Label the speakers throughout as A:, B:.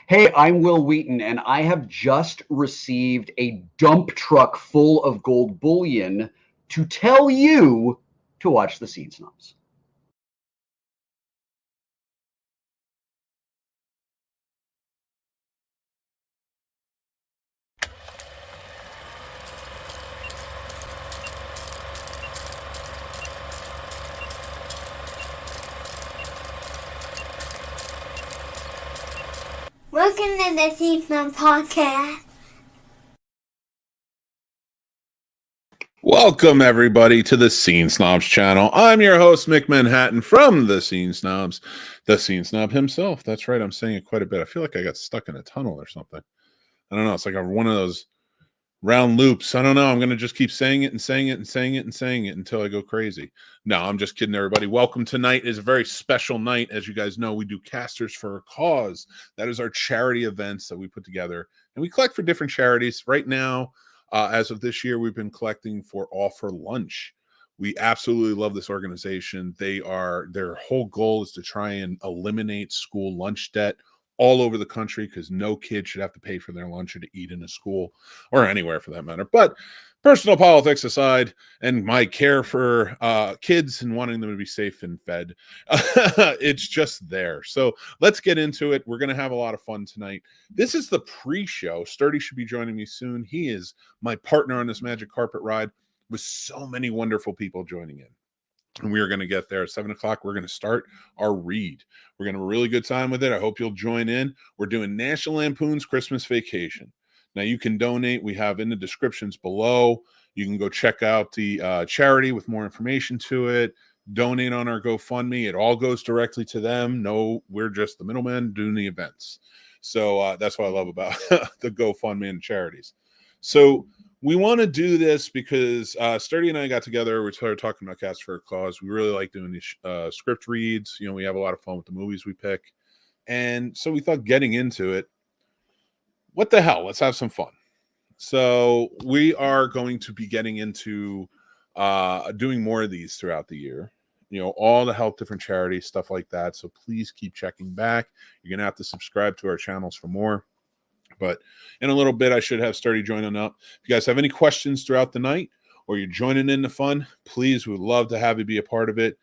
A: Hey, I'm Will Wheaton, and I have just received a dump truck full of gold bullion to tell you to watch the Scene Snobs.
B: Welcome to the Scene Snobs podcast.
C: Welcome, everybody, to the Scene Snobs channel. I'm your host, Mick Manhattan from the Scene Snobs, the Scene Snob himself. That's right, I'm saying it quite a bit. I feel like I got stuck in a tunnel or something. I don't know. It's like one of those round loops. I don't know. I'm going to just keep saying it and saying it and saying it and saying it until I go crazy. No, I'm just kidding, everybody. Welcome. Tonight is a very special night. As you guys know, we do Casters for a Cause. That is our charity events that we put together, and we collect for different charities. Right now, as of this year, we've been collecting for All for Lunch. We absolutely love this organization. Their whole goal is to try and eliminate school lunch debt all over the country, because no kid should have to pay for their lunch or to eat in a school or anywhere for that matter. But personal politics aside, and my care for kids and wanting them to be safe and fed, it's just there. So let's get into it. We're going to have a lot of fun tonight. This is the pre-show. Sturdy should be joining me soon. He is my partner on this magic carpet ride, with so many wonderful people joining in. And we are going to get there at 7 o'clock. We're going to start our read. We're going to have a really good time with it. I hope you'll join in. We're doing National Lampoon's Christmas Vacation. Now, you can donate. We have in the descriptions below. You can go check out the charity with more information to it. Donate on our GoFundMe. It all goes directly to them. No, we're just the middlemen doing the events. So that's what I love about the GoFundMe and charities. So we want to do this because Sturdy and I got together. We started talking about Cast for a Cause. We really like doing these script reads. You know, we have a lot of fun with the movies we pick. And so we thought, getting into it, what the hell? Let's have some fun. So we are going to be getting into doing more of these throughout the year. You know, all to help different charities, stuff like that. So please keep checking back. You're going to have to subscribe to our channels for more. But in a little bit, I should have Sturdy joining up. If you guys have any questions throughout the night, or you're joining in the fun, please, we'd love to have you be a part of it.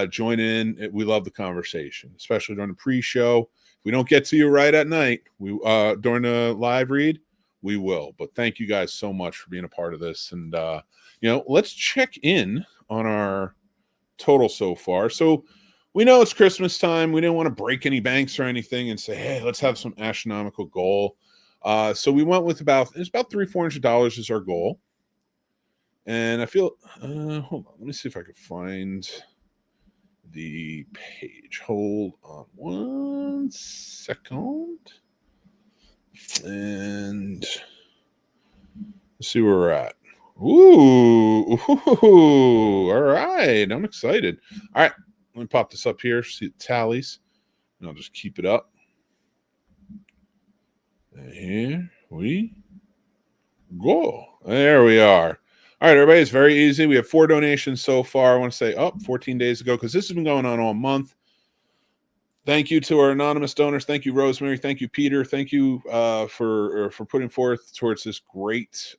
C: Join in. We love the conversation, especially during the pre-show. If we don't get to you right at night, during the live read, we will. But thank you guys so much for being a part of this. And, let's check in on our total so far. So we know it's Christmas time. We didn't want to break any banks or anything and say, hey, let's have some astronomical goal. So we went with about $300-400 is our goal. And I feel, hold on, let me see if I can find the page. Hold on 1 second. And let's see where we're at. Ooh, all right. I'm excited. All right, let me pop this up here, see the tallies, and I'll just keep it up. And here we go. There we are. All right, everybody, it's very easy. We have 4 donations so far. I want to say 14 days ago, because this has been going on all month. Thank you to our anonymous donors. Thank you, Rosemary. Thank you, Peter. Thank you for putting forth towards this great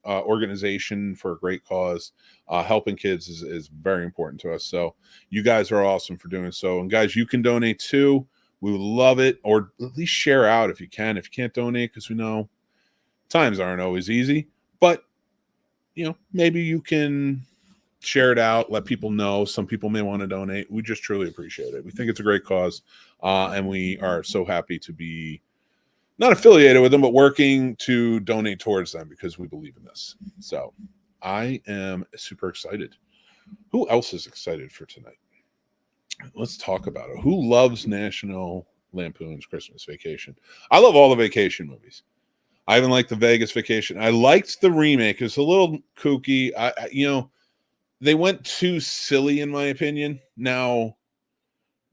C: organization for a great cause. Helping kids is very important to us. So you guys are awesome for doing so. And guys, you can donate too. We would love it, or at least share out if you can. If you can't donate, because we know times aren't always easy, but maybe you can share it out, let people know. Some people may want to donate. We just truly appreciate it. We think it's a great cause, and we are so happy to be not affiliated with them, but working to donate towards them, because we believe in this. So I am super excited. Who else is excited for tonight? Let's talk about it. Who loves National Lampoon's Christmas Vacation? I love all the vacation movies. I even like the Vegas Vacation. I liked the remake. It's a little kooky. They went too silly, in my opinion. Now,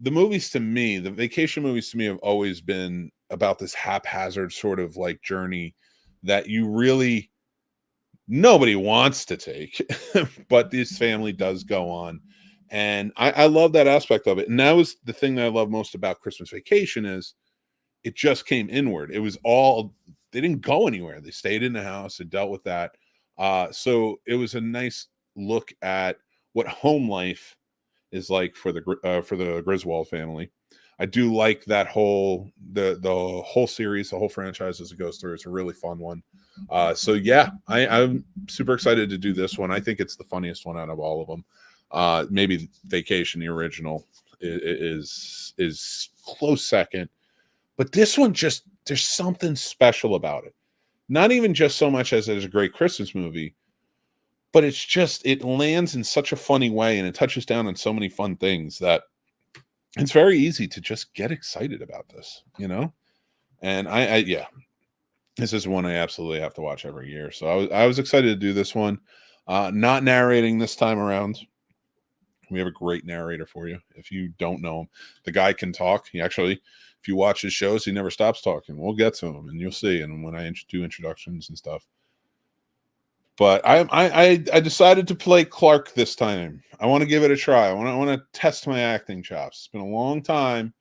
C: the vacation movies to me have always been about this haphazard sort of like journey that nobody wants to take, but this family does go on. And I love that aspect of it. And that was the thing that I love most about Christmas Vacation is it just came inward. It was all, they didn't go anywhere. They stayed in the house and dealt with that. So it was a nice look at what home life is like for the Griswold family. I do like that whole the whole series, the whole franchise as it goes through. It's a really fun one. So yeah, I'm super excited to do this one. I think it's the funniest one out of all of them. Maybe Vacation, the original, is close second, but this one just, there's something special about it. Not even just so much as it's a great Christmas movie, but it's just, it lands in such a funny way and it touches down on so many fun things that it's very easy to just get excited about this, you know? And yeah, this is one I absolutely have to watch every year. So I was excited to do this one. Not narrating this time around. We have a great narrator for you. If you don't know him, the guy can talk. He actually, if you watch his shows, he never stops talking. We'll get to him and you'll see. And when I do introductions and stuff. But I decided to play Clark this time. I want to give it a try. I want to test my acting chops. It's been a long time,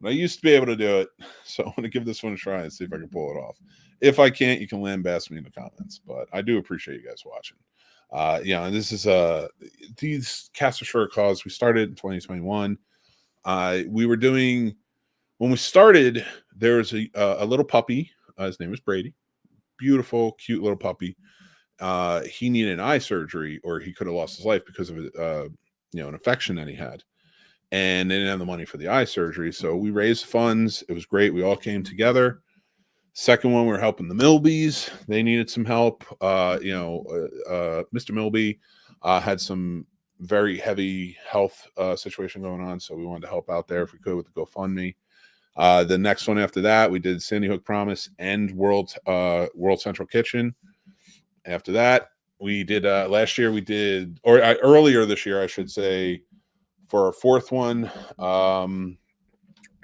C: but I used to be able to do it. So I want to give this one a try and see if I can pull it off. If I can't, you can lambast me in the comments. But I do appreciate you guys watching. Yeah, and this is these Cast of Short Cause. We started in 2021. We were doing, when we started, there was a little puppy. His name was Brady. Beautiful, cute little puppy. He needed an eye surgery, or he could have lost his life because of an infection that he had, and they didn't have the money for the eye surgery. So we raised funds. It was great. We all came together. Second one, we were helping the Milbys. They needed some help. Mr. Milby had some very heavy health situation going on, so we wanted to help out there if we could with the GoFundMe. The next one after that, we did Sandy Hook Promise and World Central Kitchen. After that, we did last year. We did, or earlier this year, I should say, for our fourth one,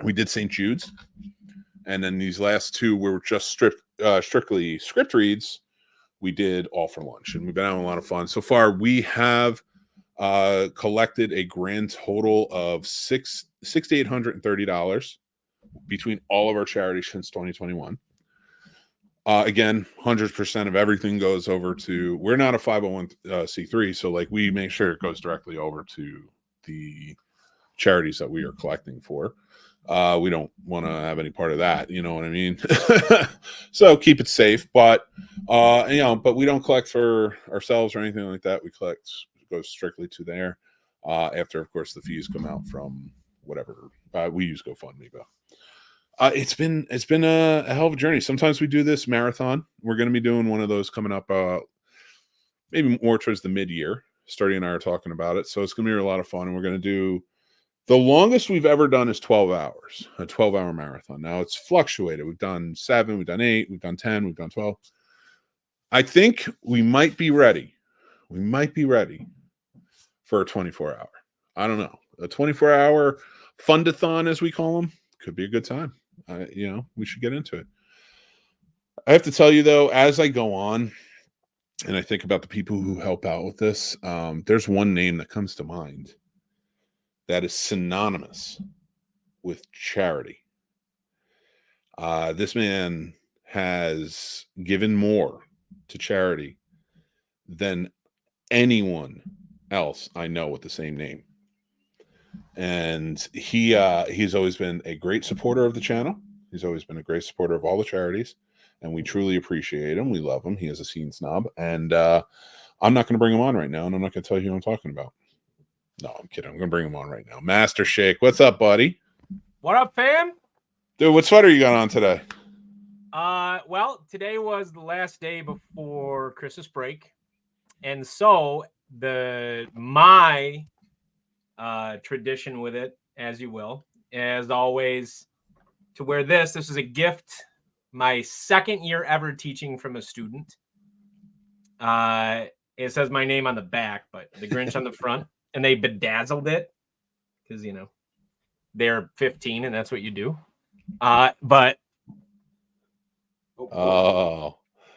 C: we did St. Jude's, and then these last two were just strictly script reads. We did All for Lunch, and we've been having a lot of fun so far. We have collected a grand total of $6,830 between all of our charities since 2021. Again, 100% of everything goes over to, we're not a 501c3, so like we make sure it goes directly over to the charities that we are collecting for. We don't want to have any part of that, you know what I mean? So keep it safe, but but we don't collect for ourselves or anything like that. We collect, it goes strictly to there. After, of course, the fees come out from whatever we use GoFundMe, but. It's been a hell of a journey. Sometimes we do this marathon. We're going to be doing one of those coming up, maybe more towards the mid-year. Sturdy and I are talking about it, so it's going to be a lot of fun. And we're going to do, the longest we've ever done is 12 hours, a 12-hour marathon. Now it's fluctuated. We've done 7, we've done 8, we've done 10, we've done 12. I think we might be ready. We might be ready for a 24-hour. I don't know, a 24-hour Fund-A-Thon, as we call them, could be a good time. We should get into it. I have to tell you, though, as I go on and I think about the people who help out with this, there's one name that comes to mind that is synonymous with charity. This man has given more to charity than anyone else I know with the same name. And he's always been a great supporter of the channel. He's always been a great supporter of all the charities, and we truly appreciate him. We love him. He is a scene snob, and I'm not going to bring him on right now, and I'm not going to tell you who I'm talking about. No, I'm kidding. I'm going to bring him on right now. Master Shake, what's up, buddy?
D: What up, fam?
C: Dude, what sweater you got on today?
D: Well, today was the last day before Christmas break, and so my tradition with it, as you will, as always, to wear this. This is a gift, my second year ever teaching from a student. It says my name on the back, but the Grinch on the front, and they bedazzled it because they're 15 and that's what you do. But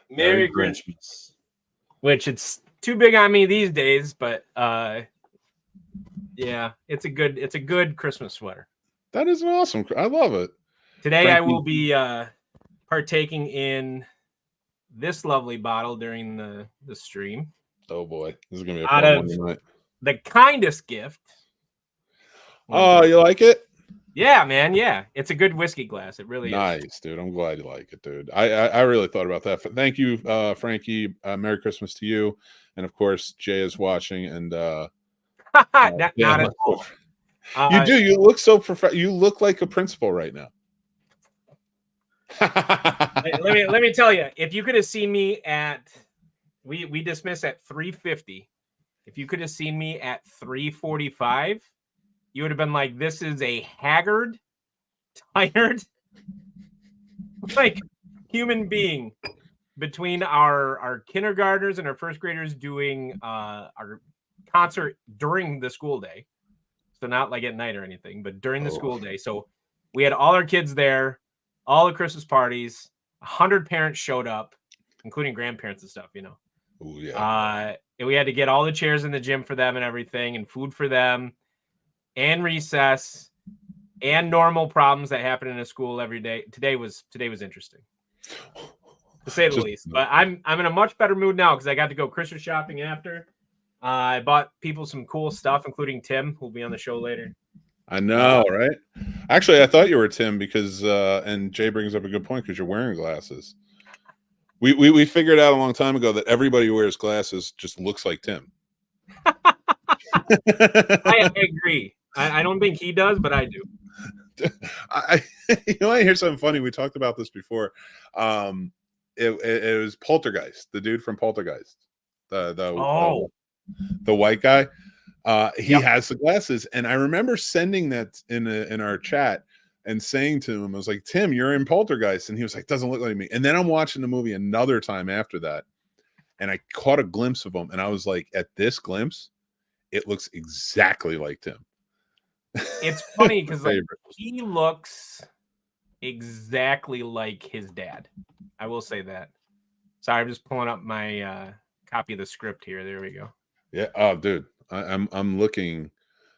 D: Merry Grinchmas, which it's too big on me these days, but yeah, it's a good Christmas sweater.
C: That is awesome. I love it.
D: Today
C: Frankie.
D: I will be partaking in this lovely bottle during the stream.
C: Oh boy, this is gonna be a
D: Out
C: fun
D: of
C: one tonight.
D: the kindest gift.
C: Oh, you like it?
D: Yeah, man. Yeah, it's a good whiskey glass. It really is.
C: Nice, dude. I'm glad you like it, dude. I really thought about that. Thank you, Frankie. Merry Christmas to you, and of course, Jay is watching. And
D: not
C: yeah,
D: at all.
C: You do. You look so You look like a principal right now.
D: let me tell you, if you could have seen me at we dismiss at 3:50. If you could have seen me at 3:45, you would have been like, this is a haggard, tired, like human being between our kindergartners and our first graders doing our concert during the school day. So not like at night or anything, but during the school day. So we had all our kids there, all the Christmas parties, 100 parents showed up, including grandparents and stuff, you know.
C: Oh yeah.
D: And we had to get all the chairs in the gym for them and everything, and food for them, and recess, and normal problems that happen in a school every day. Today was interesting, to say the least. But I'm in a much better mood now because I got to go Christmas shopping after. I bought people some cool stuff, including Tim, who'll be on the show later.
C: I know, right? Actually, I thought you were Tim because, and Jay brings up a good point because you're wearing glasses. We figured out a long time ago that everybody who wears glasses just looks like Tim.
D: I agree. I don't think he does, but I do.
C: You know, I hear something funny. We talked about this before. It was Poltergeist, the dude from Poltergeist, the white guy. He has the glasses, and I remember sending that in our chat and saying to him, I was like, Tim, you're in Poltergeist. And he was like, doesn't look like me. And then I'm watching the movie another time after that, and I caught a glimpse of him, and I was like, at this glimpse, it looks exactly like Tim.
D: It's funny because like, he looks exactly like his dad. I will say that. Sorry, I'm just pulling up my copy of the script here. There we go.
C: Yeah. Oh, dude, I'm looking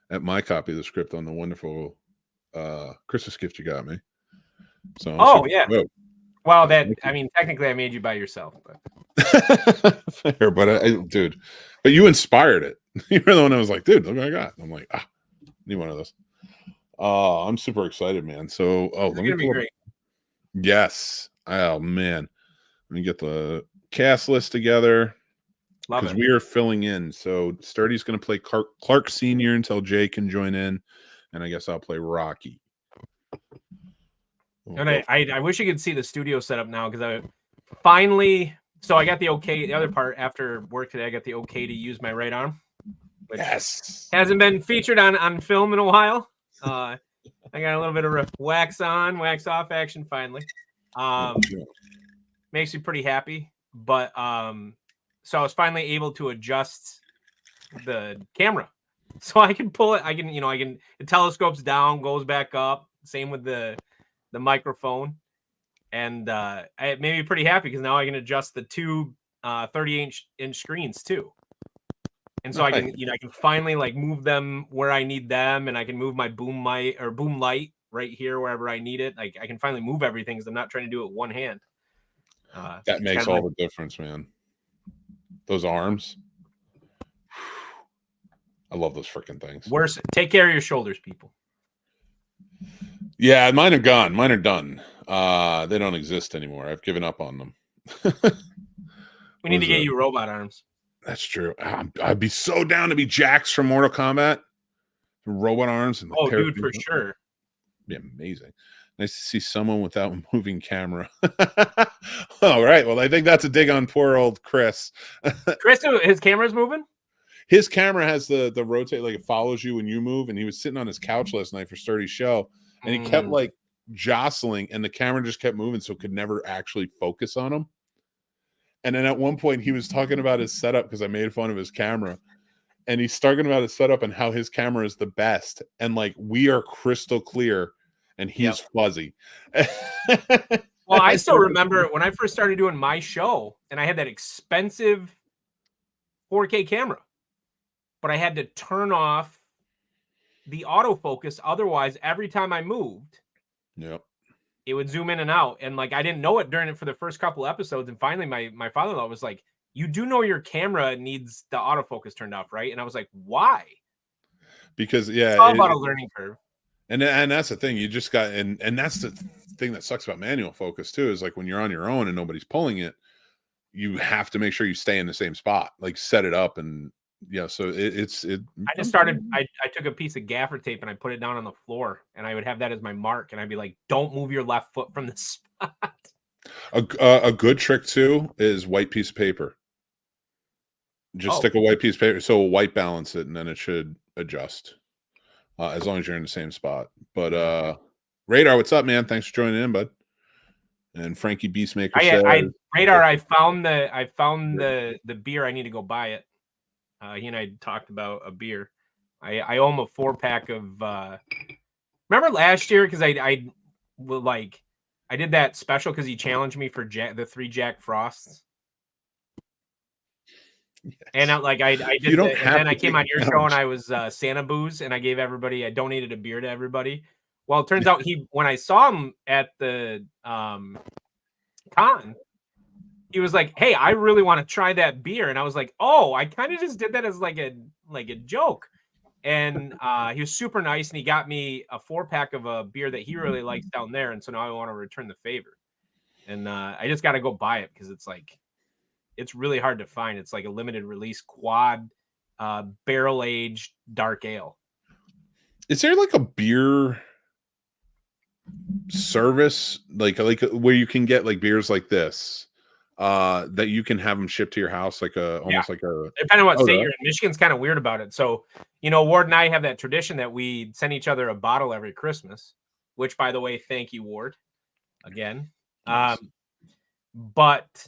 C: at my copy of the script on the wonderful Christmas gift you got me. So
D: yeah. Well, I mean, technically, I made you by yourself, but
C: fair. But dude, but you inspired it. You're the one that was like, dude, look what I got. I'm like, need one of those. I'm super excited, man. So, let me
D: be great.
C: Yes. Oh man, let me get the cast list together because we are filling in. So Sturdy's going to play Clark Senior until Jay can join in, and I guess I'll play Rocky.
D: And I wish you could see the studio setup now because I finally. So I got the okay. The other part after work today, I got the okay to use my right arm. Which hasn't been featured on film in a while. I got a little bit of wax on, wax off action finally. Makes me pretty happy. But so I was finally able to adjust the camera, so I can pull it. I can it telescopes down, goes back up. Same with the microphone, and it made me pretty happy because now I can adjust the two 38-inch screens too. And so I can finally like move them where I need them, and I can move my boom light right here wherever I need it. Like I can finally move everything because I'm not trying to do it with one hand.
C: That makes all the difference, man. Those arms. I love those freaking things.
D: Worse, take care of your shoulders, people.
C: Yeah, mine are gone. Mine are done. They don't exist anymore. I've given up on them.
D: We need to get you robot arms.
C: That's true. I'd be so down to be Jax from Mortal Kombat. Robot arms. And
D: dude, for sure.
C: Be amazing. Nice to see someone without a moving camera. All right. Well, I think that's a dig on poor old Chris.
D: Chris, his camera's moving?
C: His camera has the rotate, like it follows you when you move. And he was sitting on his couch last night for Sturdy's show. And he kept like jostling, and the camera just kept moving, so it could never actually focus on him. And then at one point he was talking about his setup because I made fun of his camera, and he's talking about his setup and how his camera is the best. And like, we are crystal clear and he's fuzzy.
D: Well, I still remember when I first started doing my show and I had that expensive 4K camera, but I had to turn off the autofocus. Otherwise, every time I moved, it would zoom in and out. And like, I didn't know it during it for the first couple episodes. And finally my father-in-law was like, you do know your camera needs the autofocus turned off, right? And I was like, why?
C: Because
D: It's all about a learning curve.
C: And that's the thing. You just got, and that's the thing that sucks about manual focus too, is like when you're on your own and nobody's pulling it, you have to make sure you stay in the same spot, like set it up. And yeah, so
D: I just started, I took a piece of gaffer tape and I put it down on the floor, and I would have that as my mark, and I'd be like, don't move your left foot from the spot.
C: A good trick too is white piece of paper. Just stick a white piece of paper, so we'll white balance it, and then it should adjust. As long as you're in the same spot. But Radar, what's up, man? Thanks for joining in, bud. And Frankie Beastmaker says,
D: Radar, I found the beer. I need to go buy it. He and I talked about a beer. I owe him a 4-pack of remember last year, because I did that special because he challenged me for the 3 Jack Frosts. Yes. And I did and then I came on your show and I was Santa Booze, and I gave everybody, I donated a beer to everybody. Well, it turns out when I saw him at the con, he was like, hey, I really want to try that beer. And I was like, oh, I kind of just did that as like a joke. And he was super nice, and he got me a 4-pack of a beer that he really likes down there. And so now I want to return the favor. And I just got to go buy it, because it's really hard to find. It's like a limited release quad barrel aged dark ale.
C: Is there like a beer service like where you can get like beers like this that you can have them shipped to your house, like almost like a,
D: depending on what state you're in? Michigan's kind of weird about it. So, Ward and I have that tradition that we send each other a bottle every Christmas, which, by the way, thank you, Ward, again. Nice. But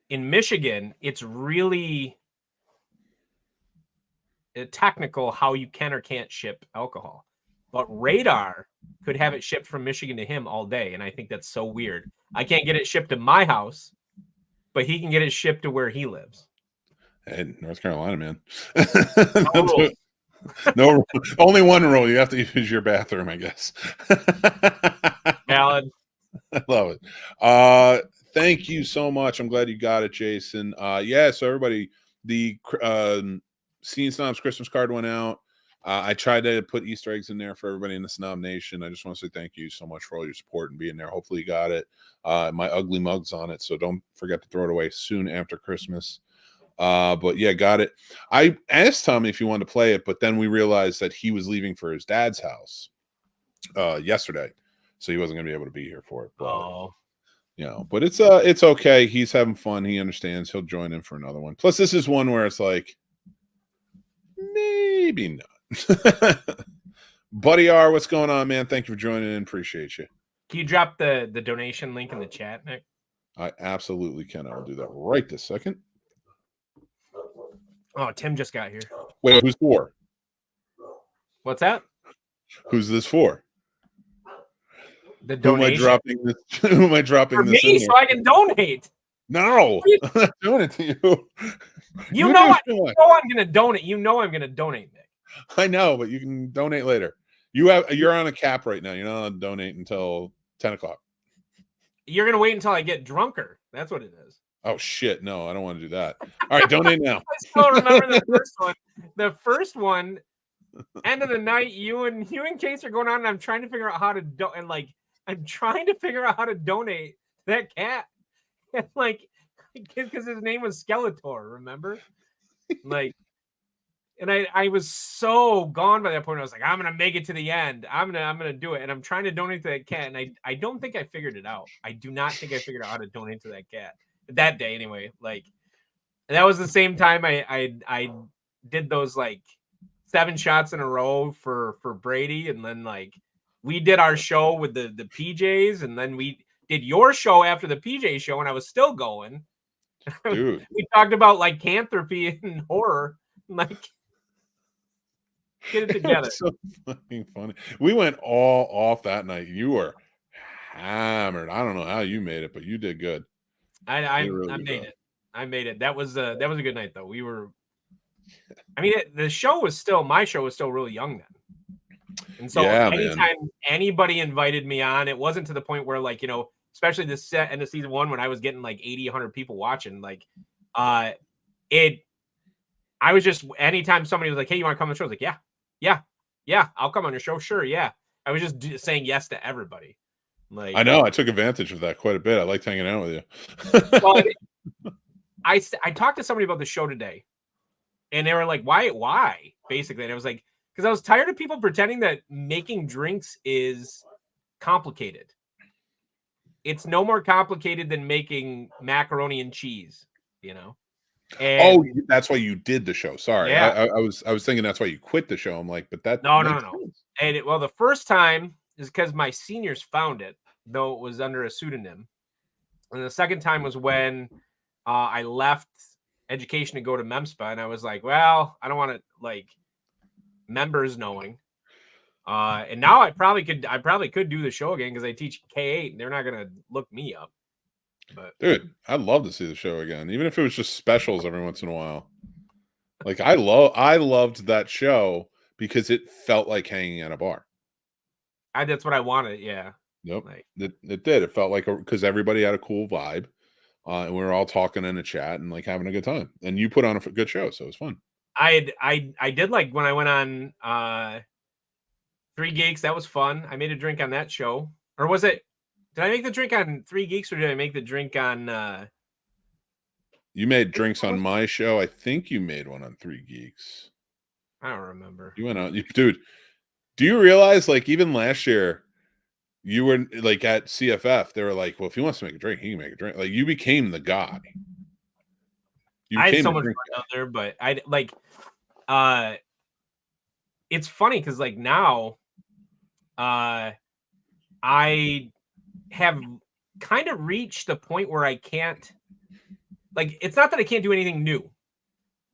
D: in Michigan, it's really technical how you can or can't ship alcohol. But Radar could have it shipped from Michigan to him all day, and I think that's so weird. I can't get it shipped to my house, but he can get it shipped to where he lives.
C: In North Carolina, man. No, only one rule. You have to use your bathroom, I guess.
D: Valid.
C: I love it. Thank you so much. I'm glad you got it, Jason. So everybody, the Scene Snobs Christmas card went out. I tried to put Easter eggs in there for everybody in the Snob Nation. I just want to say thank you so much for all your support and being there. Hopefully you got it. My ugly mug's on it, so don't forget to throw it away soon after Christmas. But yeah, got it. I asked Tommy if he wanted to play it, but then we realized that he was leaving for his dad's house yesterday, so he wasn't going to be able to be here for it. But, but it's okay. He's having fun. He understands. He'll join in for another one. Plus, this is one where it's like, maybe not. Buddy R, what's going on, man? Thank you for joining in. Appreciate you.
D: Can you drop the donation link in the chat, Nick?
C: I absolutely can. I'll do that right this second.
D: Oh, Tim just got here.
C: Wait, who's for?
D: What's that?
C: Who's this for?
D: The donation.
C: Who am I dropping
D: for
C: this
D: me,
C: in
D: so I can donate.
C: No, I'm not doing it to you.
D: You know I'm going to donate. You know I'm going to donate, Nick.
C: I know, but you can donate later. You're on a cap right now. You're not on donate until 10 o'clock.
D: You're going to wait until I get drunker. That's what it is.
C: Oh, shit. No, I don't want to do that. All right, donate now.
D: I still remember the first one. The first one, end of the night, you and Case are going on, and I'm trying to figure out how to I'm trying to figure out how to donate that cat. And because his name was Skeletor, remember? And I was so gone by that point. I was like, I'm gonna make it to the end. I'm gonna do it. And I'm trying to donate to that cat. And I don't think I figured it out. I do not think I figured out how to donate to that cat that day. Anyway, and that was the same time I did those 7 shots in a row for Brady, and then we did our show with the PJs, and then we did your show after the PJ show, and I was still going.
C: Dude.
D: We talked about lycanthropy and horror. Get it together.
C: So fucking funny. We went all off that night. You were hammered. I don't know how you made it, but you did good.
D: I made it. I made it. That was a good night though. We were. I mean, my show was still really young then. And so anytime anybody invited me on, it wasn't to the point where, like, especially this set end of season 1 when I was getting like 80, 100 people watching, like, I was just, anytime somebody was like, hey, you want to come on the show? I was like, yeah, I'll come on your show. Sure. Yeah. I was just saying yes to everybody. Like,
C: I know I took advantage of that quite a bit. I liked hanging out with you.
D: Well, I talked to somebody about the show today, and they were like, why? Basically. And I was like, because I was tired of people pretending that making drinks is complicated. It's no more complicated than making macaroni and cheese, And
C: that's why you did the show. Sorry.
D: Yeah.
C: I was thinking that's why you quit the show. I'm like, but that
D: no.
C: sense.
D: And the first time is because my seniors found it, though it was under a pseudonym. And the second time was when I left education to go to MEMSPA, and I was like, well, I don't want to, like, members knowing. And now I probably could do the show again because I teach K8 and they're not gonna look me up. But
C: dude, I'd love to see the show again, even if it was just specials every once in a while. Like, I loved that show because it felt like hanging at a bar.
D: That's what I wanted. Yeah.
C: Yep. It did. It felt like, because everybody had a cool vibe, and we were all talking in a chat and like having a good time. And you put on a good show, so it was fun.
D: I did, like, when I went on 3 Geeks, that was fun. I made a drink on that show. Or was it, did I make the drink on 3 Geeks, or did I make the drink on
C: you made drinks on my show? I think you made one on 3 Geeks.
D: I don't remember.
C: You went out, dude. Do you realize, like, even last year, you were like at CFF, they were like, well, if he wants to make a drink, he can make a drink. Like, you became the guy.
D: I had so much fun out there, but it's funny because, like, now I have kind of reached the point where I can't, like, it's not that I can't do anything new,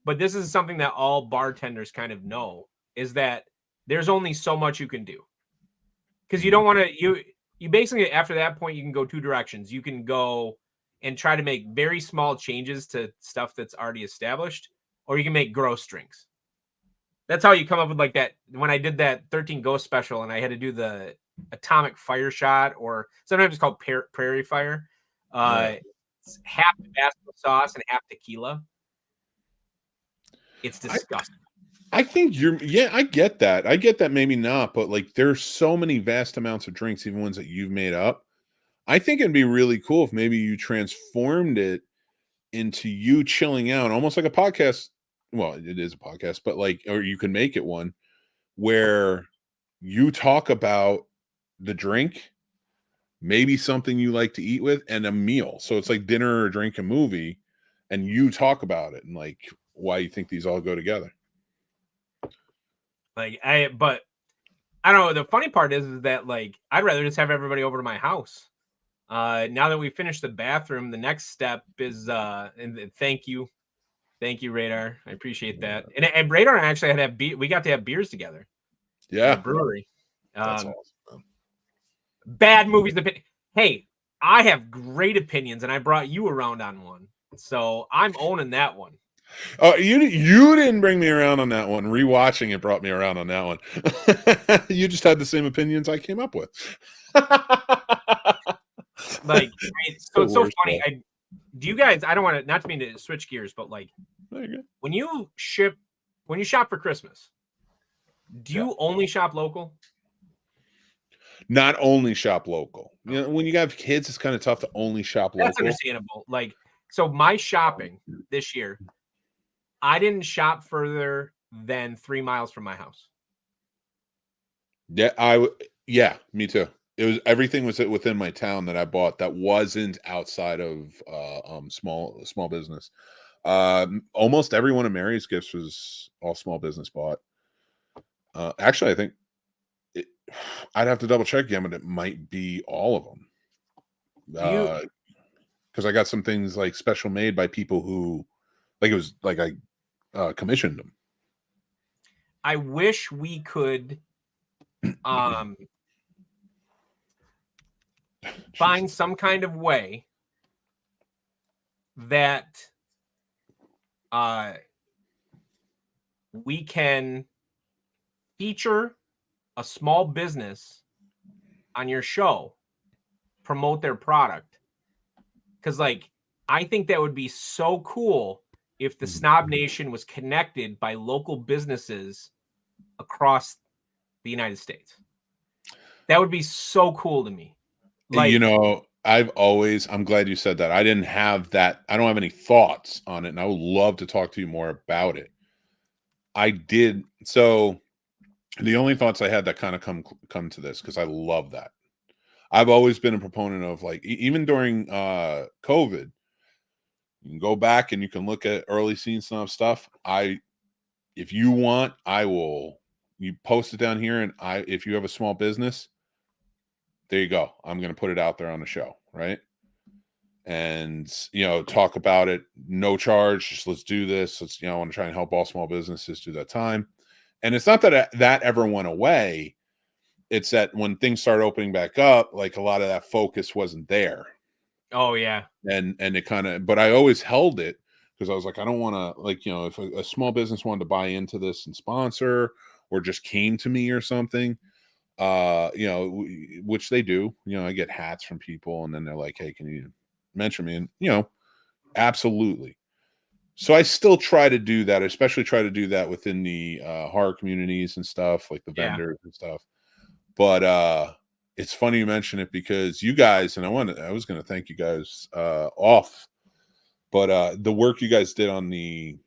D: but this is something that all bartenders kind of know, is that there's only so much you can do. Because you don't want to, you basically, after that point, you can go 2 directions. You can go and try to make very small changes to stuff that's already established, or you can make gross drinks. That's how you come up with, like, that. When I did that 13 Ghost special and I had to do the atomic fire shot, or sometimes it's called prairie fire. It's half Tabasco sauce and half tequila. It's disgusting.
C: I think I get that. I get that, maybe not, but, like, there's so many vast amounts of drinks, even ones that you've made up. I think it'd be really cool if maybe you transformed it into you chilling out, almost like a podcast. Well, it is a podcast, but, like, or you can make it one where you talk about the drink, maybe something you like to eat with, and a meal. So it's like dinner or drink, a movie, and you talk about it and, like, why you think these all go together.
D: Like, but I don't know. The funny part is that, like, I'd rather just have everybody over to my house. Now that we finished the bathroom, the next step is and thank you, Radar. I appreciate that. And Radar and I actually had to have we got to have beers together.
C: Yeah,
D: at the brewery.
C: That's awesome.
D: Bad movies. Hey, I have great opinions, and I brought you around on one, so I'm owning that one.
C: Oh, you didn't bring me around on that one. Rewatching it brought me around on that one. You just had the same opinions I came up with.
D: Like, so it's so funny. Do you guys? I don't want to, not to mean to switch gears, but, like, when you shop for Christmas, do you only shop local?
C: Not only shop local. You know, when you have kids, it's kind of tough to only shop local.
D: That's understandable. Like, so my shopping this year, I didn't shop further than 3 miles from my house.
C: Yeah, me too. It was, everything was within my town that I bought that wasn't outside of small business. Almost every one of Mary's gifts was all small business bought. Actually, I think I'd have to double check again, but it might be all of them. Because I got some things, like, special made by people who, like, it was like I commissioned them.
D: I wish we could find some kind of way that we can feature a small business on your show promote their product? Because like I think that would be so cool if the Snob Nation was connected by local businesses across the United States. That would be so cool to me. Like,
C: you know, I'm glad you said that. I didn't have that. I don't have any thoughts on it, and I would love to talk to you more about it. I did. So the only thoughts I had that kind of come to this, because I love that. I've always been a proponent of, like, even during COVID, you can go back and you can look at early Scene Snob stuff. If you want, you post it down here, and if you have a small business, there you go. I'm going to put it out there on the show, right? And, talk about it, no charge. Just let's do this. Let's, I want to try and help all small businesses through that time. And it's not that that ever went away. It's that when things started opening back up, like a lot of that focus wasn't there.
D: Oh yeah.
C: And it kind of, but I always held it because I was like, I don't want to, like, if a small business wanted to buy into this and sponsor, or just came to me or something, which they do, I get hats from people, and then they're like, hey, can you mention me? And, absolutely. So I still try to do that, especially try to do that within the horror communities and stuff, like the vendors and stuff. But it's funny you mention it, because you guys, and I was going to thank you guys off, but the work you guys did on the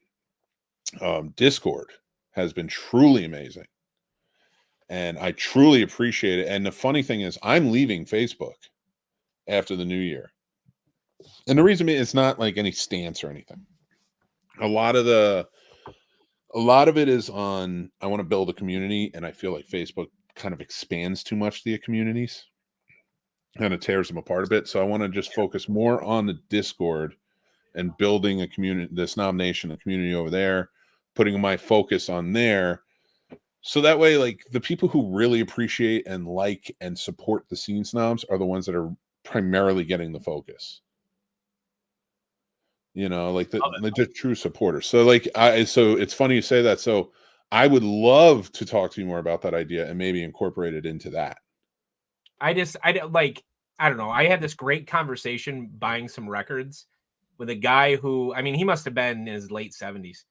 C: Discord has been truly amazing. And I truly appreciate it. And the funny thing is, I'm leaving Facebook after the new year. And the reason it's not like any stance or anything. A lot of it is on, I want to build a community, and I feel like Facebook kind of expands too much the communities, kind of tears them apart a bit. So I want to just focus more on the Discord and building a community, the Snob Nation, a community over there, putting my focus on there. So that way, like, the people who really appreciate and like and support the Scene Snobs are the ones that are primarily getting the focus. Like the true supporters. So so it's funny you say that. So I would love to talk to you more about that idea and maybe incorporate it into that.
D: I don't know. I had this great conversation buying some records with a guy who, he must have been in his late 70s.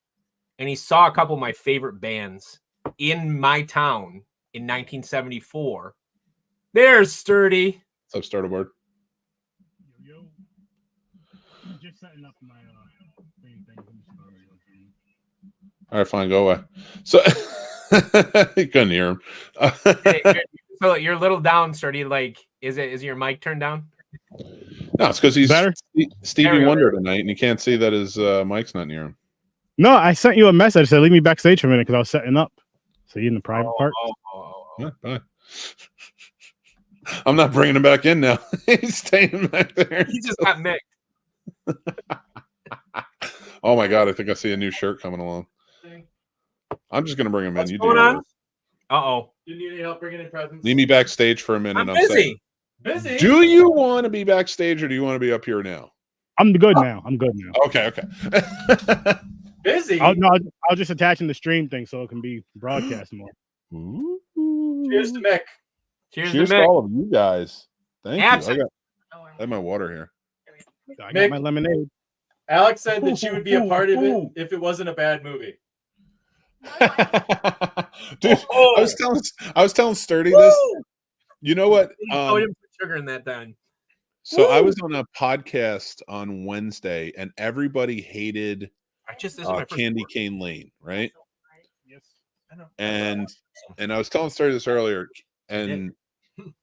D: And he saw a couple of my favorite bands in my town in 1974. There's Sturdy.
C: What's up, Starterboard?
E: Yo. I'm just setting up my thing.
C: All right, fine, go away. So you couldn't hear him.
D: So you're a little down, Sturdy. Like, is your mic turned down?
C: No, it's because he's
E: better.
C: Stevie Wonder tonight, and you can't see that his mic's not near him.
E: No, I sent you a message. Said leave me backstage for a minute because I was setting up. So you in the private part?
C: Yeah, bye. I'm not bringing him back in now. He's staying back there.
D: He just got Mick.
C: Oh my god, I think I see a new shirt coming along. I'm just gonna bring him in.
D: What's going on? Uh-oh.
F: You need any help bringing in presents?
C: Leave me backstage for a minute.
D: I'm busy.
F: Busy?
C: Do you want to be backstage, or do you want to be up here now?
E: I'm good now.
C: Okay.
F: Busy?
E: I'll just attach in the stream thing so it can be broadcast more.
C: Ooh.
F: Cheers to Mick.
D: Cheers
C: Cheers
D: to
C: to
D: Mick.
C: all of you guys. Thank
D: Absolutely.
C: you. I have my water here.
E: I got
F: Mick.
E: my lemonade.
F: Alex said that she would be a part of it if it wasn't a bad movie.
C: Dude, I was telling Sturdy this. You know what?
D: I didn't put sugar in that then.
C: So I was on a podcast on Wednesday, and everybody hated
D: This is my first
C: Candy
D: word.
C: Cane Lane, right?
E: Yes.
F: I know.
C: And I was telling Sturdy this earlier, and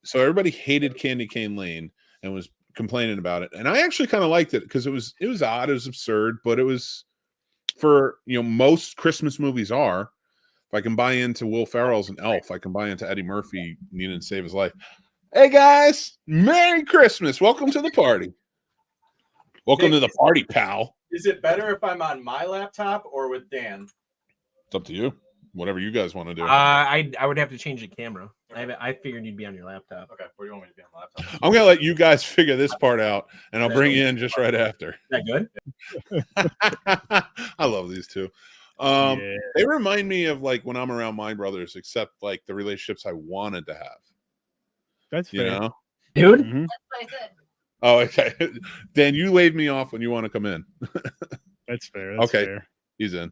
C: so everybody hated Candy Cane Lane and was complaining about it, and I actually kind of liked it because it was odd, it was absurd, but it was for most Christmas movies are. If I can buy into Will Ferrell's an elf, I can buy into Eddie Murphy needing to save his life. Hey guys, Merry Christmas! Welcome to the party. Welcome to the party, pal.
F: Is it better if I'm on my laptop or with Dan?
C: It's up to you. Whatever you guys want to do.
D: I would have to change the camera. I figured you'd be on your laptop.
F: Okay, where do you want me to be on my laptop?
C: I'm gonna let you guys figure this part out, and I'll bring you in just right after.
D: Is that good?
C: I love these two. They remind me of like when I'm around my brothers, except like the relationships I wanted to have.
E: That's fair.
C: You know?
D: Dude.
E: Mhm.
C: Oh, okay. Dan, you wave me off when you want to come in.
E: That's fair. That's
C: Okay.
E: fair.
C: He's in.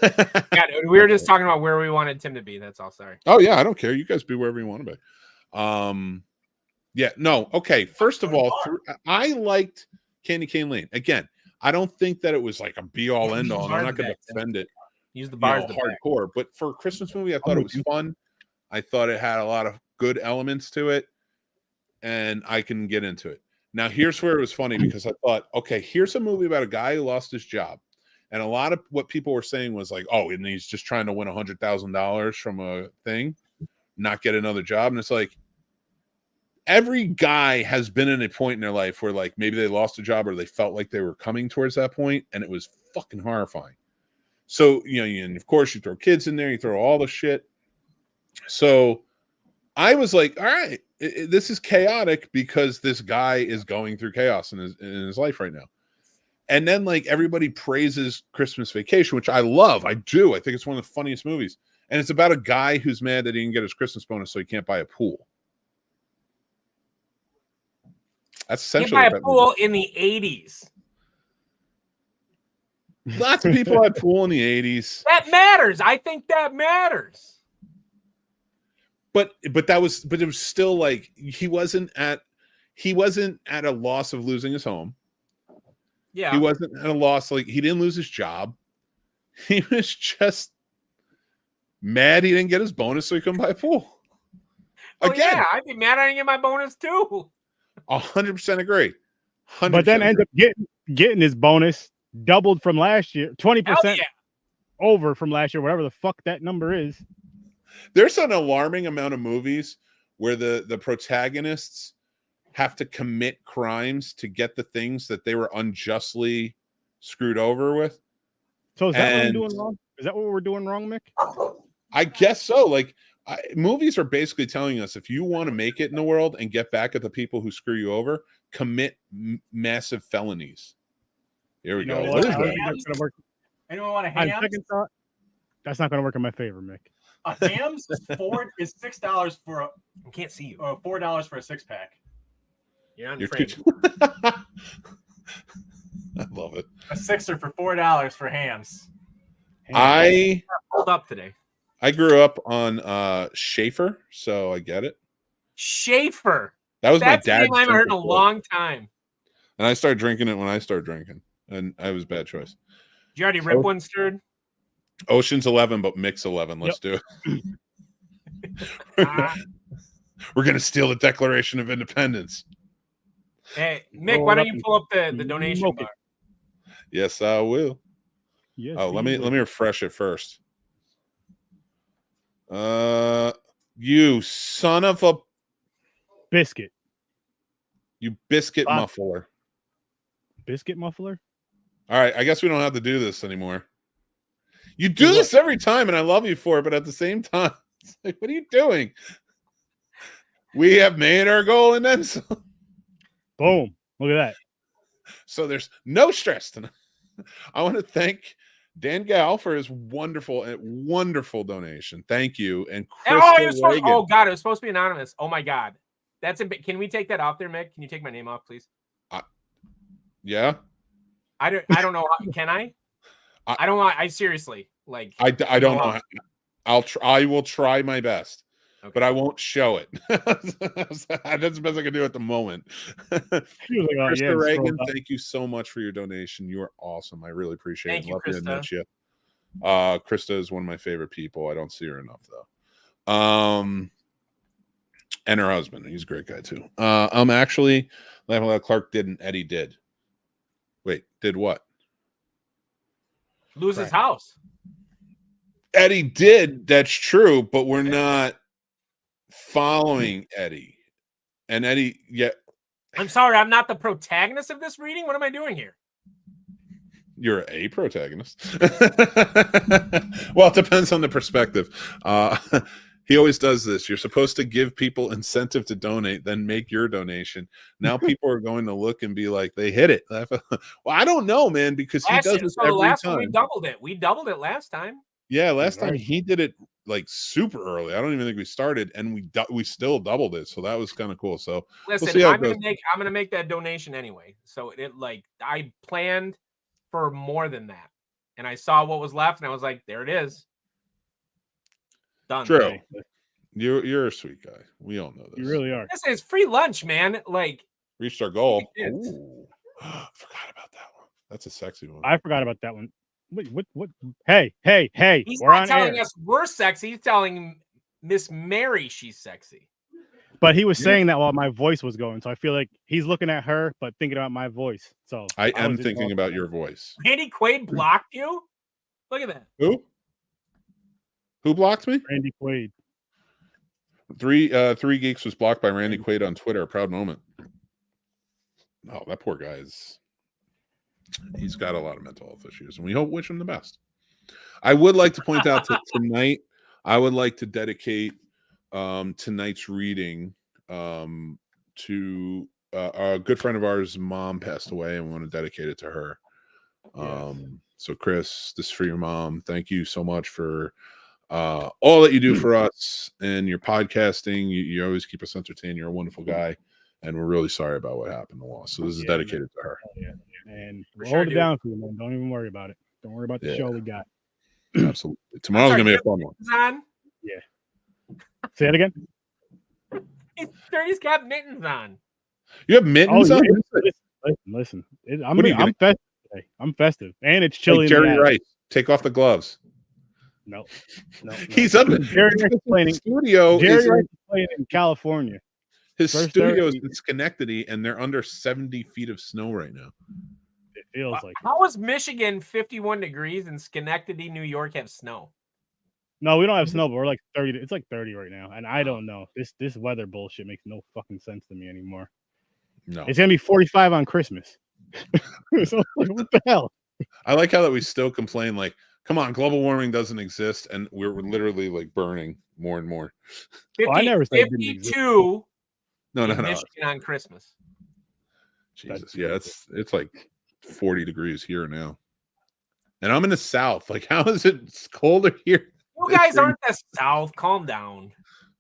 D: Yeah, dude, we were just talking about where we wanted Tim to be. That's all. Sorry.
C: Oh yeah, I don't care. You guys be wherever you want to be. Yeah, no. Okay. First of all, I liked Candy Cane Lane. Again, I don't think that it was like a be all end all. I'm not going to defend it.
D: Use the bars
C: hardcore. But for a Christmas movie, I thought it was fun. I thought it had a lot of good elements to it, and I can get into it. Now, here's where it was funny because I thought, okay, here's a movie about a guy who lost his job. And a lot of what people were saying was like, oh, and he's just trying to win $100,000 from a thing, not get another job. And it's like, every guy has been in a point in their life where like maybe they lost a job or they felt like they were coming towards that point, and it was fucking horrifying. So, and of course you throw kids in there, you throw all the shit. So I was like, all right, this is chaotic because this guy is going through chaos in his life right now. And then like everybody praises Christmas Vacation, which I love. I do. I think it's one of the funniest movies. And it's about a guy who's mad that he didn't get his Christmas bonus, so he can't buy a pool. That's essentially
D: buy a pool in the 80s.
C: Lots of people had pool in the 80s.
D: That matters. I think that matters.
C: But it was still like he wasn't at a loss of losing his home.
D: Yeah.
C: He wasn't at a loss, like he didn't lose his job. He was just mad he didn't get his bonus, so he couldn't buy a pool. Again,
D: yeah, I'd be mad I didn't get my bonus too.
C: 100% agree. 100%
E: but then end up getting his bonus doubled from last year, 20% over from last year, whatever the fuck that number is.
C: There's an alarming amount of movies where the protagonists have to commit crimes to get the things that they were unjustly screwed over with.
E: So is that what I'm doing wrong? Is that what we're doing wrong, Mick?
C: I guess so. Like movies are basically telling us if you want to make it in the world and get back at the people who screw you over, commit massive felonies. Here we go. What is that?
F: Anyone want a ham?
E: On second thought, that's not going to work in my favor, Mick.
F: A Hams is $6 for a.
D: I can't see you.
F: Or $4 for a 6-pack.
D: You're on frame.
C: I love it.
F: A sixer for $4 for Hams.
C: I
D: pulled up today.
C: I grew up on Schaefer, so I get it.
D: Schaefer.
C: That was
D: That's
C: my dad's.
D: That's the name I heard in a long time.
C: And I started drinking it when I started drinking, and I was a bad choice.
D: Did you already rip one, Sturd?
C: Ocean's 11, but mix 11. Let's do it. We're gonna steal the Declaration of Independence.
D: Hey, Mick, why don't you pull up the donation bar?
C: Yes, I will.
E: Yes,
C: let me refresh it first. You son of a
E: biscuit.
C: You biscuit muffler.
E: Biscuit muffler?
C: All right, I guess we don't have to do this anymore. You do this every time, and I love you for it, but at the same time, it's like, what are you doing? We have made our goal and then some.
E: Boom. Look at that.
C: So there's no stress tonight. I want to thank Dan Gal for his wonderful donation. Thank you. And
D: God, it was supposed to be anonymous. Oh my God. That's a bit. Can we take that off there, Mick? Can you take my name off, please?
C: Yeah.
D: I don't know. Can I? I don't want. I seriously like.
C: I don't know. I will try my best, but I won't show it. That's the best I can do at the moment. Krista Reagan, thank you so much for your donation. You are awesome. I really appreciate it.
D: Thank you, Krista.
C: You. Krista is one of my favorite people. I don't see her enough though. And her husband, he's a great guy too. Actually, Clark did and Eddie did. Wait, did what?
D: Lose his house.
C: Eddie did. That's true, but we're not following Eddie. And Eddie, yeah.
D: I'm sorry, I'm not the protagonist of this reading. What am I doing here?
C: You're a protagonist. Well, it depends on the perspective. He always does this. You're supposed to give people incentive to donate, then make your donation. Now people are going to look and be like, they hit it. Well, I don't know, man, because he does this
D: So the
C: every
D: last one
C: time.
D: we doubled it. We doubled it last time.
C: Yeah, last time
E: Right.
C: he did it like super early. I don't even think we started, and we still doubled it. So that was kind of cool. So
D: Listen,
C: we'll see how
D: I'm
C: it goes.
D: gonna make that donation anyway. So it like I planned for more than that, and I saw what was left, and I was like, there it is. Done.
C: True.
E: Hey,
C: You're a sweet guy. We all know this.
E: you really are.
D: Listen, it's free lunch, man. Like
C: Reached our goal.
D: Kids.
C: Ooh. Forgot about that one. That's a sexy one.
E: I forgot about that one. Wait, what? Hey,
D: he's
E: we're
D: not
E: on
D: telling
E: air.
D: us we're sexy. He's telling Miss Mary she's sexy.
E: But he was saying that while my voice was going, so I feel like he's looking at her, but thinking about my voice. So
C: I am
E: was just
C: thinking
E: going-
C: about your voice.
D: Randy Quaid blocked you. Look at that.
C: Who blocked me?
E: Randy Quaid.
C: Three Geeks was blocked by Randy Quaid on Twitter. A proud moment. Oh, that poor guy he's got a lot of mental health issues, and we wish him the best. I would like to point out that tonight, I would like to dedicate tonight's reading to a good friend of ours. Mom passed away, and we want to dedicate it to her. So Chris, this is for your mom. Thank you so much for all that you do for us and your podcasting. You always keep us entertained. You're a wonderful guy, and we're really sorry about what happened to loss. So this is dedicated to her.
E: And we'll
D: sure,
E: hold it
D: dude.
E: down for you, man. Don't even worry about it. Don't worry about the
C: Yeah.
E: show we got.
C: Absolutely. Tomorrow's
D: I'm
C: gonna be a
D: sorry,
C: fun one.
D: He's on.
E: Say it again.
D: He's got mittens on.
C: You have mittens on?
E: Listen.
C: What are you
E: I'm festive today. I'm festive, and it's chilly.
C: Like
E: in the
C: Jerry
E: attic.
C: Rice. Take off the gloves.
E: No.
C: He's up.
E: Jerry Rice is playing.
C: Studio
E: Jerry
C: is
E: Rice is playing in California.
C: his
E: First
C: studio is
E: 30.
C: in Schenectady, and they're under 70 feet of snow right now.
E: It feels like.
D: How is Michigan 51 degrees and Schenectady, New York have snow?
E: No, we don't have snow, but we're like 30. It's like 30 right now, and I don't know. This weather bullshit makes no fucking sense to me anymore.
C: No,
E: It's gonna be 45 on Christmas. So, like, what the hell?
C: I like how that we still complain. Like, come on, global warming doesn't exist, and we're literally like burning more and more.
D: 50,
E: I never said it didn't exist.
D: 52
C: No,
D: in
C: no.
D: Michigan on Christmas.
C: Jesus, yeah, it's like 40 degrees here now, and I'm in the South. Like, how is it colder here?
D: You guys aren't the South. Calm down.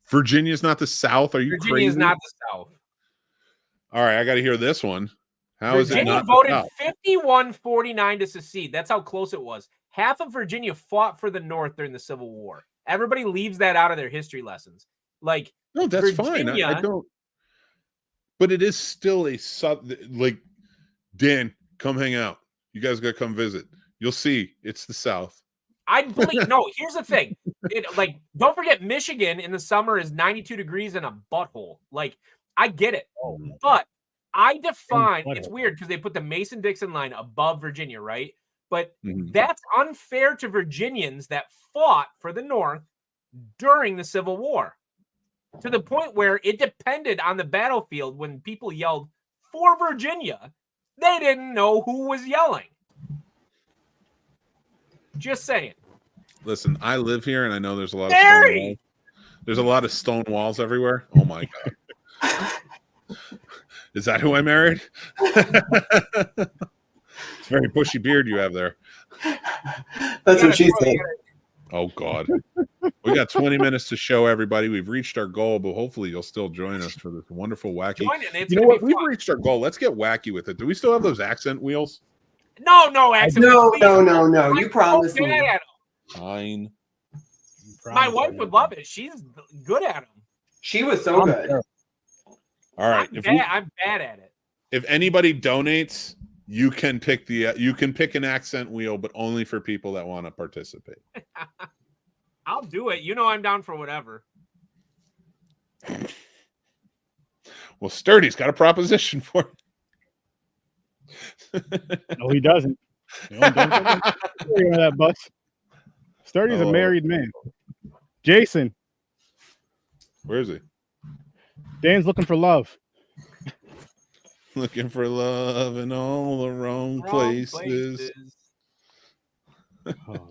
C: Virginia's not the South. Are you
D: Virginia
C: crazy?
D: is not the South.
C: All right, I got to hear this one. How is it
D: Virginia
C: not
D: voted
C: the South?
D: 51-49 to secede. That's how close it was. Half of Virginia fought for the North during the Civil War. Everybody leaves that out of their history lessons. Like,
C: No, that's fine.
D: Virginia-
C: I don't. But it is still a like, Dan, come hang out. You guys got to come visit. You'll see. It's the South.
D: I believe no. Here's the thing. Like, don't forget, Michigan in the summer is 92 degrees in a butthole. Like, I get it, but I define it's weird because they put the Mason-Dixon line above Virginia, right? But that's unfair to Virginians that fought for the North during the Civil War, to the point where it depended on the battlefield. When people yelled for Virginia, they didn't know who was yelling. Just saying.
C: Listen, I live here, and I know there's a lot of
D: Barry!
C: stone walls. There's a lot of stone walls everywhere. Oh my god! Is that who I married? It's a very bushy beard you have there.
G: That's what she said.
C: Oh God! We got 20 minutes to show everybody. We've reached our goal, but hopefully you'll still join us for this wonderful wacky. You know what? We've reached our goal. Let's get wacky with it. Do we still have those accent wheels?
D: No, accent.
G: No. You promised me.
C: Fine.
D: My wife would love it. She's good at them.
G: She was so good.
C: All right.
D: I'm bad at it.
C: If anybody donates, you can pick an accent wheel, but only for people that want to participate.
D: I'll do it. You know I'm down for whatever.
C: Well, Sturdy's got a proposition for you.
E: No, he doesn't. Don't that bus. Sturdy's a married man. Jason.
C: Where is he?
E: Dan's looking for love.
C: Looking for love in all the wrong places.
E: Oh,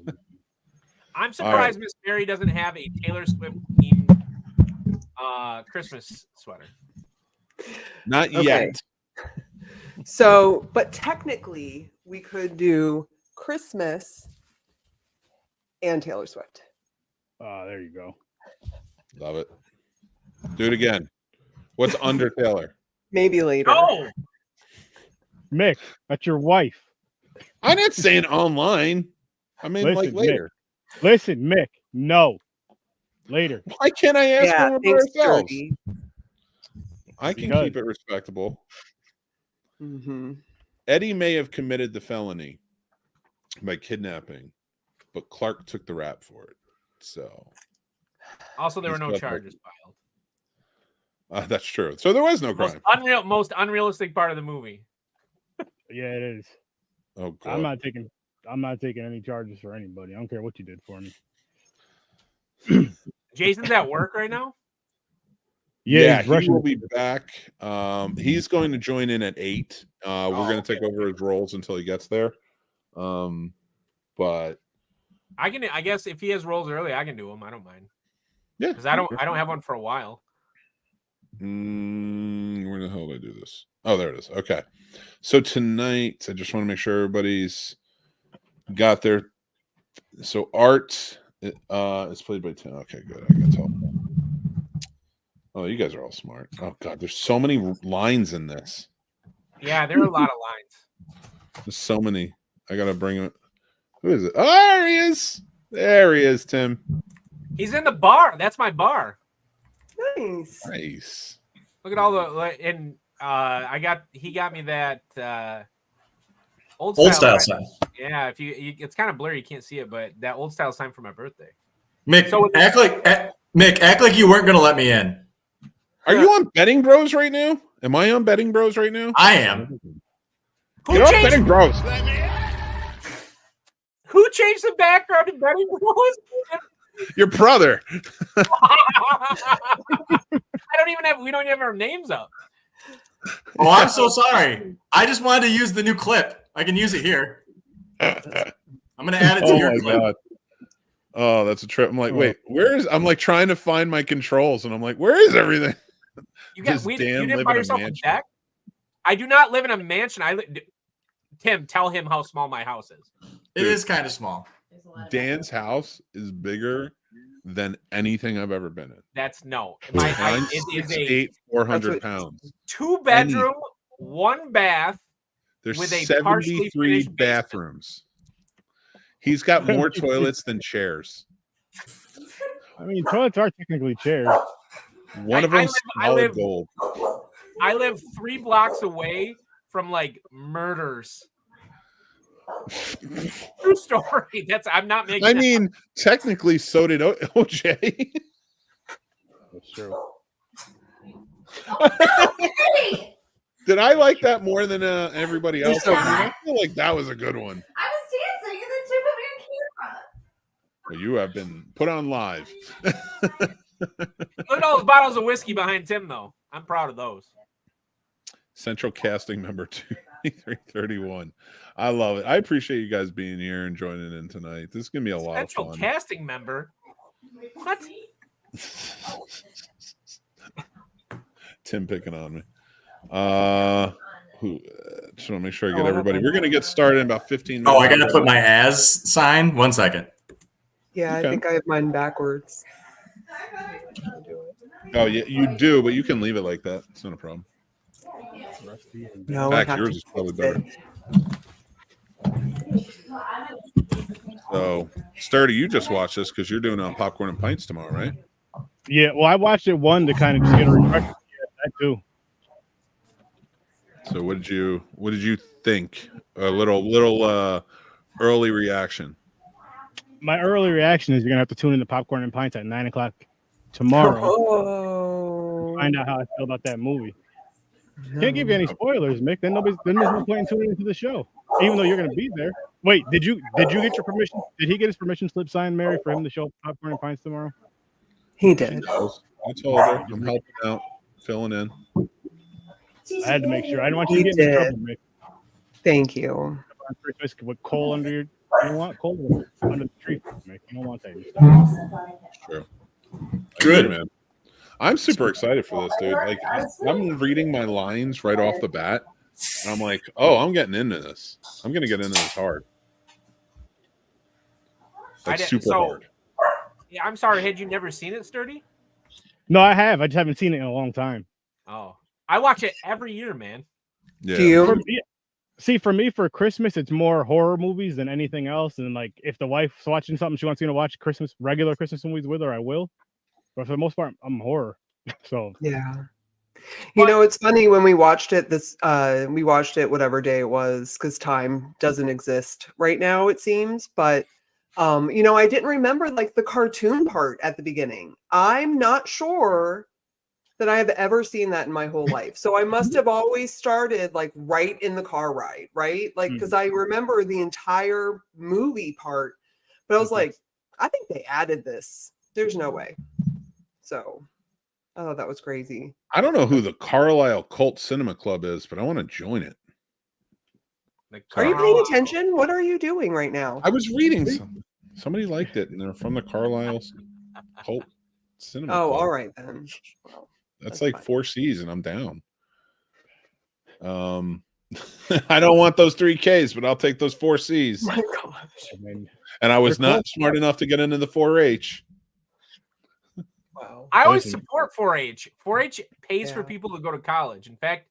D: I'm surprised Miss Mary doesn't have a Taylor Swift themed Christmas sweater.
C: Not
G: Okay.
C: yet.
G: So, but technically, we could do Christmas and Taylor Swift.
E: Oh, there you go.
C: Love it. Do it again. What's under Taylor?
G: Maybe later.
D: Oh,
E: Mick, that's your wife.
C: I'm not saying online. I mean,
E: Listen,
C: like later.
E: Listen, Mick, no. Later.
C: Why can't I ask
G: Yeah,
C: for
G: thanks,
C: ourselves?
G: Jordy.
C: I can
E: Because-
C: keep it respectable.
G: Mm-hmm.
C: Eddie may have committed the felony by kidnapping, but Clark took the rap for it. So
D: also there were no
C: He's got
D: charges filed.
C: that's true. So there was no crime.
D: Most unrealistic part of the movie.
E: Yeah, it is.
C: Oh God.
E: I'm not taking any charges for anybody. I don't care what you did for me.
D: Jason's at work right now.
C: Yeah,
E: he's
C: he
E: rushing.
C: will be back. He's going to join in at 8. We're going to take over his roles until he gets there. But
D: I guess if he has roles early, I can do them. I don't mind.
C: yeah,
D: Because I don't have one for a while.
C: Where the hell did I do this? Oh, there it is. Okay. So tonight, I just want to make sure everybody's got their. So Art is played by Tim. Okay, good. I can tell. Oh, you guys are all smart. Oh God, there's so many lines in this.
D: Yeah, there are a lot of lines.
C: There's so many. I gotta bring it. Who is it? Oh, there he is. There he is, Tim.
D: He's in the bar. That's my bar.
G: Nice.
C: Nice.
D: Look at all the and he got me that old style
F: sign.
D: Yeah, if you it's kind of blurry, you can't see it, but that old style sign for my birthday.
F: Mick,
D: So
F: act like you weren't gonna let me in.
C: Are you on Betting Bros right now? Am I on Betting Bros right now?
F: I am.
D: Who
C: Get off
D: changed,
C: Betting Bros.
D: who changed the background to Betting Bros?
C: Your brother.
D: We don't even have our names up.
F: Oh, I'm so sorry. I just wanted to use the new clip. I can use it here. I'm gonna add it to your clip.
C: God. Oh, that's a trip. I'm like, wait, I'm like trying to find my controls, and I'm like, where is everything?
D: You
C: Does Dan
D: didn't
C: live
D: buy
C: in a
D: yourself a
C: mansion?
D: deck? I do not live in a mansion. Tim, tell him how small my house is.
F: It is kind of small.
C: Dan's house is bigger than anything I've ever been in.
D: That's no.
C: Mine's
D: It is a
C: 400 pounds.
D: 2-bedroom, 1 bath.
C: There's
D: with a partially
C: 73
D: finished basement.
C: bathrooms. He's got more toilets than chairs.
E: I mean, toilets are technically chairs.
C: One of them's solid gold.
D: I live 3 blocks away from like murders. True story. I'm not making.
C: I mean, technically, so did OJ.
E: That's true.
C: Did I like that more than everybody else?
B: Yeah.
C: I feel like that was a good one.
B: I was dancing and then two put me on camera.
C: Well, you have been put on live.
D: Look at all those bottles of whiskey behind Tim, though. I'm proud of those.
C: Central casting member 2331. I love it. I appreciate you guys being here and joining in tonight. This is gonna be a lot of
D: Central
C: fun.
D: casting member. What?
C: Tim picking on me. Just want to make sure I get everybody. We're gonna get started in about 15 minutes.
F: Oh, I gotta put my as sign. 1 second.
G: Yeah,
C: Okay.
G: I think I have mine backwards.
C: Oh yeah, you do, but you can leave it like that. It's not a problem.
G: No,
C: In
G: I
C: fact,
G: have
C: yours
G: to
C: is probably
G: fix
C: better.
G: it.
C: So, Sturdy, you just watched this because you're doing it on Popcorn and Pints tomorrow, right?
E: Yeah, well, I watched it to kind of just get a refresher. Yeah, that too.
C: So, what did you think? A little early reaction.
E: My early reaction is you're gonna have to tune in to Popcorn and Pints at 9:00 tomorrow.
G: Oh.
E: Find out how I feel about that movie. Can't give you any spoilers, Mick. Then there's no point in tuning into the show, even though you're gonna be there. Wait, did you get your permission? Did he get his permission slip signed, Mary, for him to show up at Popcorn and Pints tomorrow?
G: He did.
C: I told her I'm helping out, filling in.
E: I had to make sure. I didn't want you to get in trouble, Mick.
G: Thank you.
E: On Christmas with coal under your You don't want cold water under the tree, Mick. You don't want that.
C: True.
F: Good.
C: Man. I'm super excited for this, dude. Like, I'm reading my lines right off the bat, and I'm like, oh, I'm getting into this. I'm gonna get into this hard. Like super hard.
D: Yeah, I'm sorry. Had you never seen it, Sturdy?
E: No, I have. I just haven't seen it in a long time.
D: Oh, I watch it every year, man.
C: Yeah.
G: Do you?
E: For me, for Christmas, it's more horror movies than anything else. And like, if the wife's watching something she wants me to watch regular Christmas movies with her, I will. But for the most part, I'm horror. So
G: Yeah. You know, it's funny when we watched it we watched it whatever day it was, because time doesn't exist right now, it seems. But you know, I didn't remember like the cartoon part at the beginning. I'm not sure that I have ever seen that in my whole life. So I must have always started like right in the car ride, right? Like, because I remember the entire movie part, but I was like, I think they added this. There's no way. So, oh, that was crazy.
C: I don't know who the Carlisle Cult Cinema Club is, but I want to join it.
G: Are you paying attention? What are you doing right now?
C: I was reading something. Somebody liked it, and they're from the Carlisle Cult Cinema
G: Oh,
C: Club.
G: all right then. Well,
C: That's
G: that's
C: like
G: fine.
C: 4 C's, and I'm down. I don't want those 3 Ks, but I'll take those 4 C's.
G: My gosh.
C: And I was
E: They're
C: not
E: close.
C: smart enough to get into the 4-H.
G: Wow.
D: I always
E: Listen.
D: support 4-H. 4-H pays for
G: Yeah.
D: people to go to college. In fact,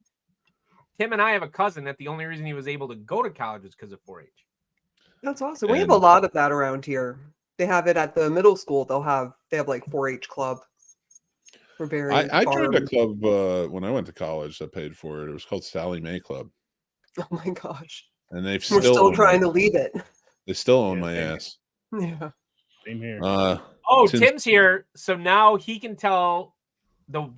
D: Tim and I have a cousin that the only reason he was able to go to college was because of 4-H.
G: That's awesome. We have a
C: And-
G: lot of that around here. They have it at the middle school. They have like 4-H club. For various
C: I joined a
G: farms.
C: club when I went to college that paid for it. It was called Sally Mae Club,
G: Oh my gosh.
C: and they've
G: We're still
C: own
G: trying
C: my-
G: to leave it.
C: They still own
E: Yeah,
C: my
E: same.
C: ass.
G: Yeah.
E: Same here.
D: Oh,
C: Since-
D: Tim's here, so now he can tell the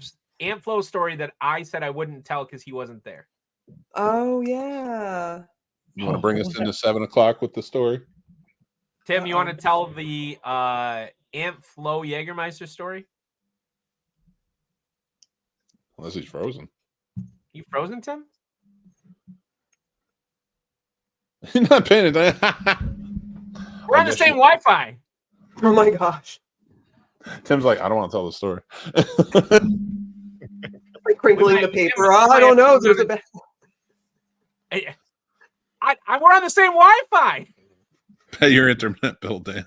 D: Ant Flow story that I said I wouldn't tell because he wasn't there.
G: Oh yeah.
C: You want to bring us into 7 o'clock with the story?
D: Tim, you want to tell the Ant Flow Jägermeister story?
C: Unless he's frozen.
D: You frozen, Tim?
C: You're not paying attention.
D: We're on the same Wi-Fi.
G: Oh my gosh.
C: Tim's like, I don't want to tell the story.
G: Like crinkling
D: We
G: the
D: might-
G: paper.
D: we
G: I
D: might
G: don't
D: have
G: know.
D: to
G: There's
D: do
G: a bad.
D: We're on the same Wi-Fi.
C: Pay your internet bill, Dan.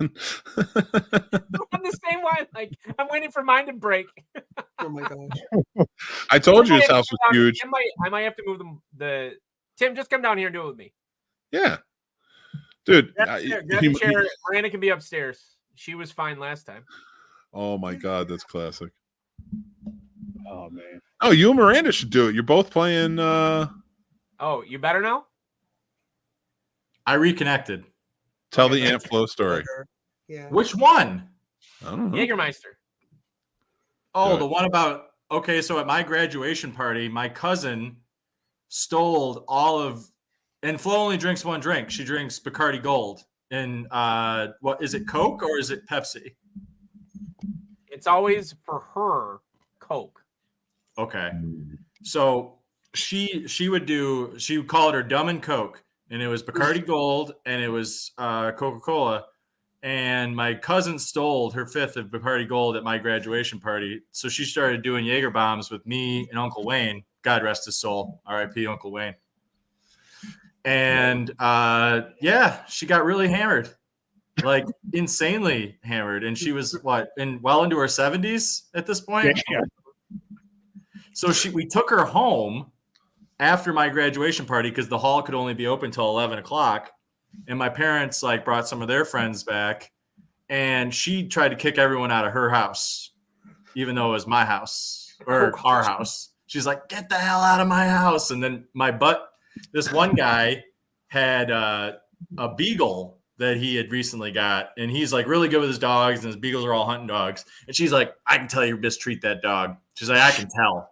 D: We're on the same Wi-Fi. Like, I'm waiting for mine to break.
G: Oh my gosh.
C: I told you
D: I
C: his
D: might have
C: house
D: to
C: was
D: come down-
C: huge.
D: I might have to move the Tim, just come down here and do it with me.
C: Yeah. Dude.
D: Grab the chair. Miranda can be upstairs. She was fine last time.
C: Oh my God, that's classic.
E: Oh man.
C: Oh, you and Miranda should do it. You're both playing
D: Oh, you better now?
F: I reconnected.
C: Tell the Ant Flow story.
G: Yeah.
F: Which one?
C: I don't know.
D: Jägermeister.
F: Oh,
C: Good.
F: the one about so at my graduation party, my cousin stole all of and Flo only drinks one drink. She drinks Bacardi Gold. And what is it, Coke or is it Pepsi?
D: It's always for her Coke.
F: Okay. So she would call it her Dumb and Coke, and it was Bacardi Gold and it was Coca-Cola. And my cousin stole her 5th of Bacardi Gold at my graduation party. So she started doing Jaeger bombs with me and Uncle Wayne. God rest his soul. R.I.P. Uncle Wayne. And she got really hammered, like insanely hammered. And she was well into her 70s at this point.
E: Yeah.
F: So we took her home after my graduation party because the hall could only be open till 11 o'clock. And my parents brought some of their friends back, and she tried to kick everyone out of her house, even though it was my house or our house. She's like, "Get the hell out of my house!" And then this one guy had a beagle that he had recently got, and he's like really good with his dogs, and his beagles are all hunting dogs. And she's like, "I can tell you mistreat that dog." She's like, "I can tell."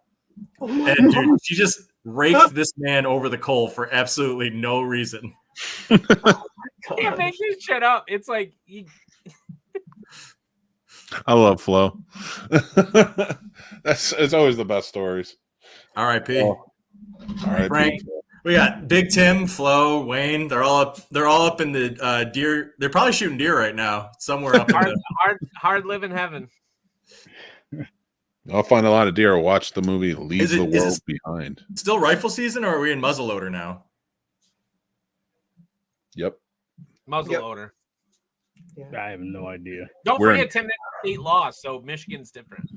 F: And dude, she just raked this man over the coal for absolutely no reason.
D: Can't make this shit up. It's like
C: I love Flo. It's always the best stories.
F: R.I.P.
C: Oh. All right,
F: Frank. We got Big Tim, Flo, Wayne. They're all up in the deer. They're probably shooting deer right now somewhere up in the.
D: Hard live in heaven.
C: I'll find a lot of deer. Or watch the movie Leave the
F: is
C: World
F: it
C: Behind.
F: Still rifle season, or are we in muzzleloader now?
C: Yep.
D: Muzzleloader.
E: I have no idea.
D: Don't
C: We're
D: forget, Tim, that's state law, so Michigan's different.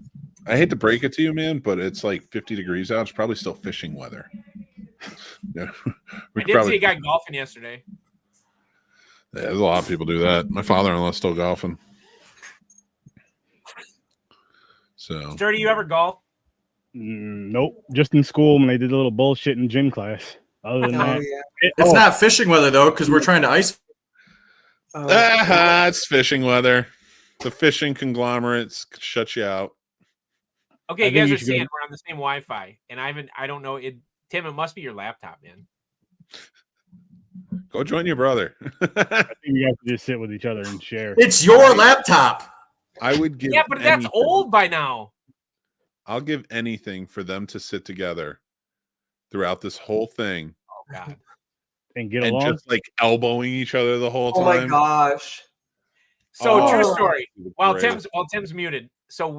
C: I hate to break it to you, man, but it's like 50 degrees out. It's probably still fishing weather. Yeah,
D: I did see a guy golfing yesterday.
C: Yeah, there's a lot of people do that. My father-in-law's still golfing. So,
D: Sturdy, you ever golf?
E: Nope. Just in school when they did a little bullshit in gym class. Other than that,
F: It's not fishing weather though, because we're trying to ice.
C: it's fishing weather. The fishing conglomerates shut you out.
D: Okay, you guys are seeing we're on the same Wi-Fi, and I don't know it. Tim, it must be your laptop, man.
C: Go join your brother.
E: I think you have to just sit with each other and share.
F: It's your laptop.
C: I would give.
D: Yeah, but that's old by now.
C: I'll give anything for them to sit together throughout this whole thing.
D: Oh God.
E: And get
C: and
E: along.
C: just like elbowing each other the whole time.
G: Oh my gosh.
D: So true
G: Oh.
D: story. While Tim's muted. So we